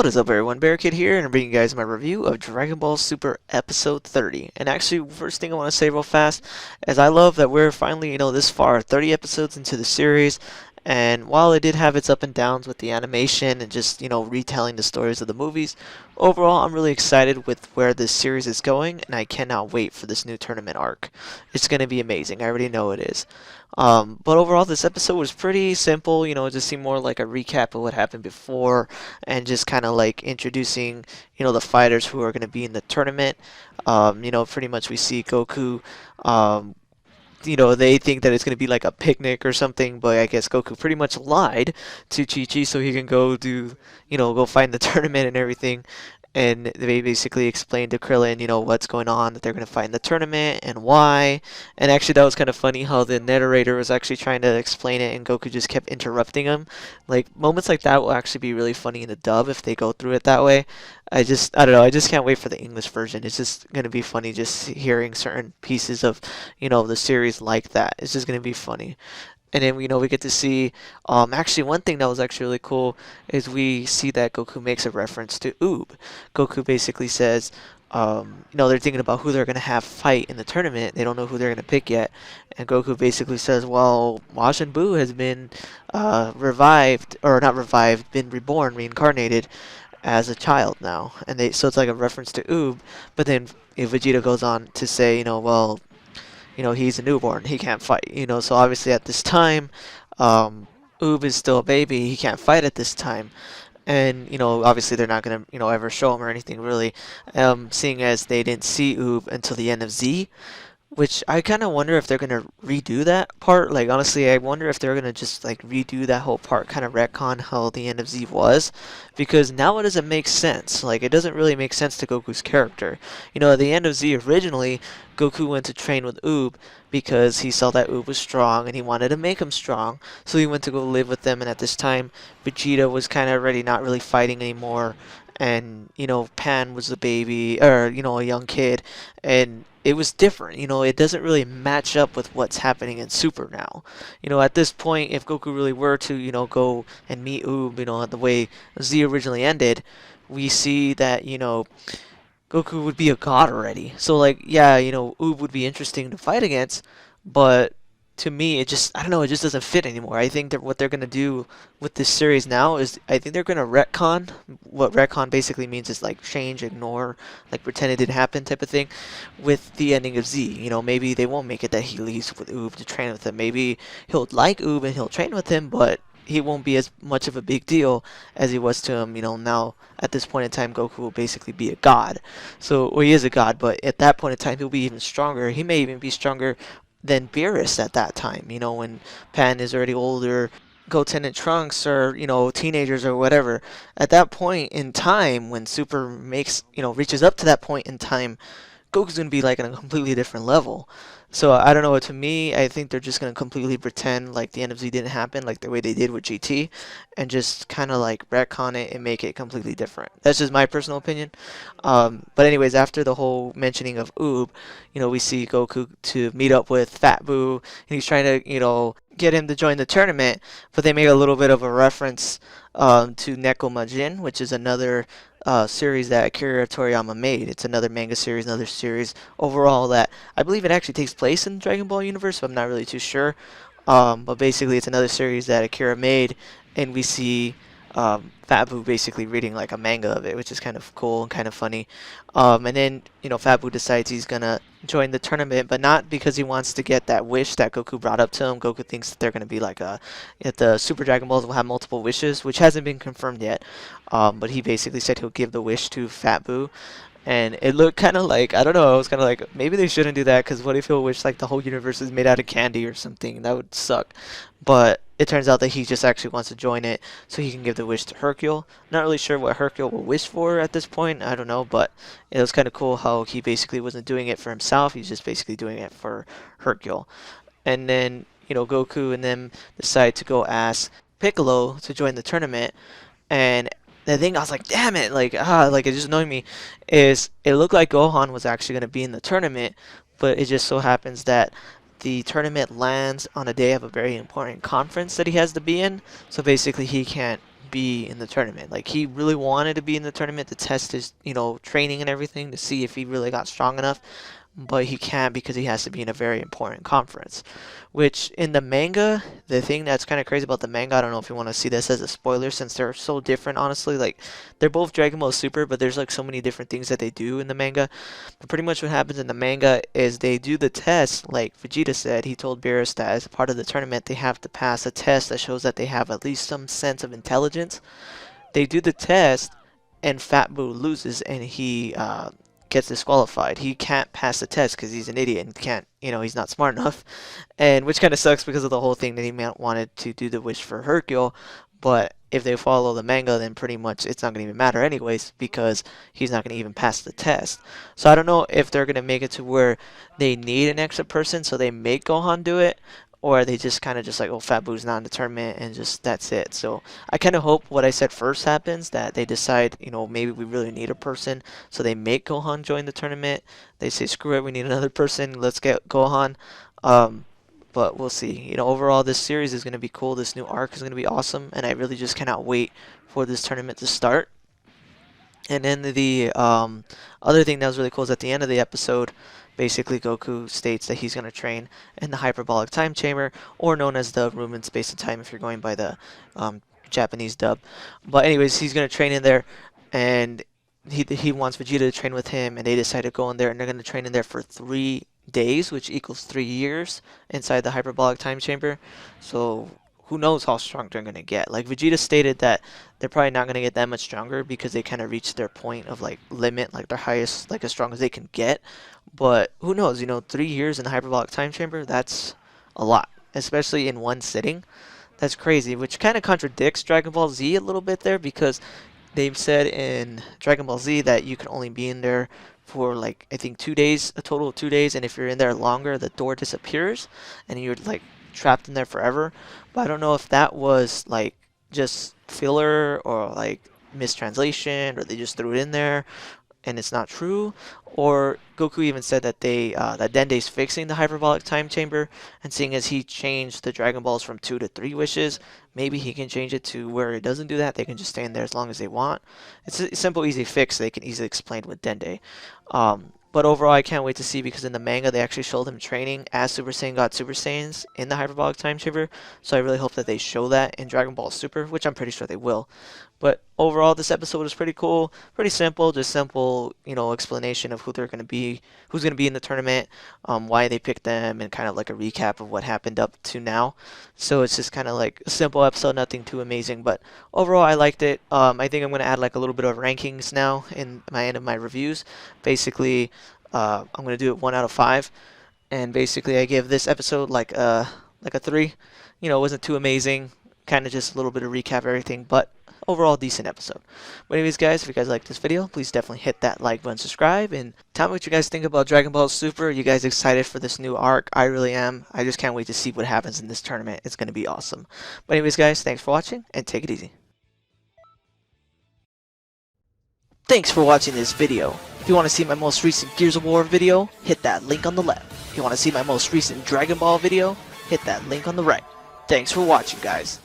What is up everyone, Barricade here, and I'm bringing you guys my review of Dragon Ball Super Episode 30. And actually, first thing I want to say real fast is I love that we're finally, this far, 30 episodes into the series. And while it did have its up and downs with the animation and just, retelling the stories of the movies, overall I'm really excited with where this series is going, and I cannot wait for this new tournament arc. It's going to be amazing, I already know it is. But overall, this episode was pretty simple. It just seemed more like a recap of what happened before, and just kind of like introducing, the fighters who are going to be in the tournament. Pretty much we see Goku. They think that it's going to be like a picnic or something, but I guess Goku pretty much lied to Chi-Chi so he can go do, go find the tournament and everything. And they basically explained to Krillin, what's going on, that they're going to fight in the tournament and why. And actually, that was kind of funny how the narrator was actually trying to explain it and Goku just kept interrupting him. Like, moments like that will actually be really funny in the dub if they go through it that way. I don't know, I just can't wait for the English version. It's just going to be funny just hearing certain pieces of, the series like that. It's just going to be funny. And then, we get to see, actually one thing that was actually really cool is we see that Goku makes a reference to Oob. Goku basically says, they're thinking about who they're going to have fight in the tournament. They don't know who they're going to pick yet. And Goku basically says, well, Majin Buu has been revived, or not revived, been reborn, reincarnated as a child now. So it's like a reference to Oob. But then Vegeta goes on to say, well, he's a newborn, he can't fight, so obviously at this time, Oob is still a baby, he can't fight at this time. And, obviously they're not going to, ever show him or anything really, seeing as they didn't see Oob until the end of Z. Which I kind of wonder if they're going to redo that part. Like, honestly, I wonder if they're going to just, like, redo that whole part, kind of retcon how the end of Z was. Because now it doesn't make sense. Like, it doesn't really make sense to Goku's character. At the end of Z originally, Goku went to train with Oob because he saw that Oob was strong and he wanted to make him strong. So he went to go live with them, and at this time, Vegeta was kind of already not really fighting anymore. And, Pan was a baby, or, a young kid. And it was different, it doesn't really match up with what's happening in Super now. At this point, if Goku really were to, go and meet Oob, the way Z originally ended, we see that, Goku would be a god already. So, like, yeah, Oob would be interesting to fight against, but to me, I don't know, it just doesn't fit anymore. I think that what they're going to do with this series now is, I think they're going to retcon. What retcon basically means is, like, change, ignore, like, pretend it didn't happen type of thing, with the ending of Z. Maybe they won't make it that he leaves with Oob to train with him. Maybe he'll like Oob and he'll train with him, but he won't be as much of a big deal as he was to him. Now at this point in time, Goku will basically be a god. So, well, he is a god, but at that point in time, he'll be even stronger. He may even be stronger than Beerus at that time, when Pan is already older, Goten and Trunks are, teenagers or whatever. At that point in time, when Super reaches up to that point in time, Goku's going to be like on a completely different level. So I don't know, to me, I think they're just going to completely pretend like the end of Z didn't happen, like the way they did with GT, and just kind of like retcon it and make it completely different. That's just my personal opinion. But anyways, after the whole mentioning of Oob, we see Goku to meet up with Fat Boo, and he's trying to, get him to join the tournament, but they make a little bit of a reference to Neko Majin, which is another series that Akira Toriyama made. It's another manga series, another series overall that I believe it actually takes place in Dragon Ball universe, but I'm not really too sure. But basically, it's another series that Akira made, and we see Fat Boo basically reading like a manga of it, which is kind of cool and kind of funny. And then, Fat Boo decides he's gonna join the tournament, but not because he wants to get that wish that Goku brought up to him. Goku thinks that they're gonna be like that the Super Dragon Balls will have multiple wishes, which hasn't been confirmed yet. But he basically said he'll give the wish to Fat Boo. And it looked kind of like, I don't know, I was kind of like, maybe they shouldn't do that, because what if he'll wish like the whole universe is made out of candy or something? That would suck. But it turns out that he just actually wants to join it so he can give the wish to Hercule. Not really sure what Hercule will wish for at this point, I don't know, but it was kind of cool how he basically wasn't doing it for himself, he's just basically doing it for Hercule. And then, Goku and them decide to go ask Piccolo to join the tournament, and the thing I was like, damn it, like it just annoyed me, is it looked like Gohan was actually going to be in the tournament, but it just so happens that the tournament lands on a day of a very important conference that he has to be in, so basically he can't be in the tournament. Like he really wanted to be in the tournament to test his, training and everything to see if he really got strong enough, but he can't because he has to be in a very important conference. Which in the manga, the thing that's kind of crazy about the manga, I don't know if you want to see this as a spoiler since they're so different, honestly. Like they're both Dragon Ball Super, but there's like so many different things that they do in the manga. But pretty much what happens in the manga is they do the test, like Vegeta said. He told Beerus that as part of the tournament, they have to pass a test that shows that they have at least some sense of intelligence. They do the test, and Fat Boo loses, and he gets disqualified. He can't pass the test because he's an idiot and can't, he's not smart enough, and which kind of sucks because of the whole thing that he wanted to do the wish for Hercule. But if they follow the manga, then pretty much it's not going to even matter anyways because he's not going to even pass the test. So I don't know if they're going to make it to where they need an extra person, so they make Gohan do it, or they just kind of just like, oh, Fat Boo's not in the tournament and just that's it. So I kind of hope what I said first happens, that they decide, maybe we really need a person, so they make Gohan join the tournament. They say, screw it, we need another person, let's get Gohan. But we'll see. Overall, this series is going to be cool. This new arc is going to be awesome, and I really just cannot wait for this tournament to start. And then the other thing that was really cool is at the end of the episode, basically Goku states that he's going to train in the hyperbolic time chamber, or known as the room in space and time if you're going by the Japanese dub. But anyways, he's going to train in there, and he wants Vegeta to train with him, and they decide to go in there, and they're going to train in there for 3 days, which equals 3 years inside the hyperbolic time chamber. So who knows how strong they're going to get. Like Vegeta stated that they're probably not going to get that much stronger because they kind of reached their point of like limit, like their highest, like as strong as they can get. But who knows, 3 years in the hyperbolic time chamber, that's a lot, especially in one sitting. That's crazy, which kind of contradicts Dragon Ball Z a little bit there, because they've said in Dragon Ball Z that you can only be in there for like, I think 2 days, a total of 2 days, and if you're in there longer, the door disappears and you're like trapped in there forever. But I don't know if that was like just filler or like mistranslation, or they just threw it in there and it's not true, or Goku even said that that Dende's fixing the hyperbolic time chamber, and seeing as he changed the Dragon Balls from 2 to 3 wishes, maybe he can change it to where it doesn't do that. They can just stay in there as long as they want. It's a simple, easy fix they can easily explain with Dende. But overall, I can't wait to see, because in the manga they actually showed him training as Super Saiyan God Super Saiyans in the hyperbolic time chamber. So I really hope that they show that in Dragon Ball Super, which I'm pretty sure they will. But overall, this episode was pretty cool, pretty simple, just simple, explanation of who they're going to be, who's going to be in the tournament, why they picked them, and kind of like a recap of what happened up to now. So it's just kind of like a simple episode, nothing too amazing, but overall I liked it. I think I'm going to add like a little bit of rankings now in my end of my reviews. Basically, I'm going to do it 1 out of 5, and basically I give this episode like a 3. It wasn't too amazing, kind of just a little bit of recap of everything, but overall decent episode. But anyways, guys, if you guys like this video, please definitely hit that like button, subscribe, and tell me what you guys think about Dragon Ball Super. Are you guys excited for this new arc? I really am. I just can't wait to see what happens in this tournament. It's going to be awesome. But anyways, guys, thanks for watching, and take it easy. Thanks for watching this video. If you want to see my most recent Gears of War video, hit that link on the left. If you want to see my most recent Dragon Ball video, hit that link on the right. Thanks for watching, guys.